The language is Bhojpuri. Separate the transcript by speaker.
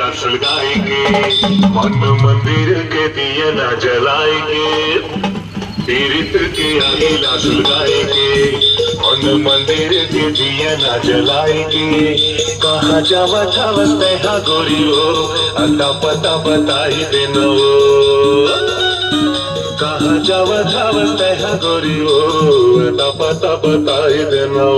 Speaker 1: आगिला सुलगाएंगे, मन मंदिर के दिए ना जलाएंगे। पीरित के आगिला सुलगाएंगे, मन मंदिर के दिए ना जलाएंगे। कहाँ जावा थावस्ते हा गोरी हो, अता पता बताई देनो। कहाँ जावा थावस्ते हा गोरी हो, अता पता बताई देनो।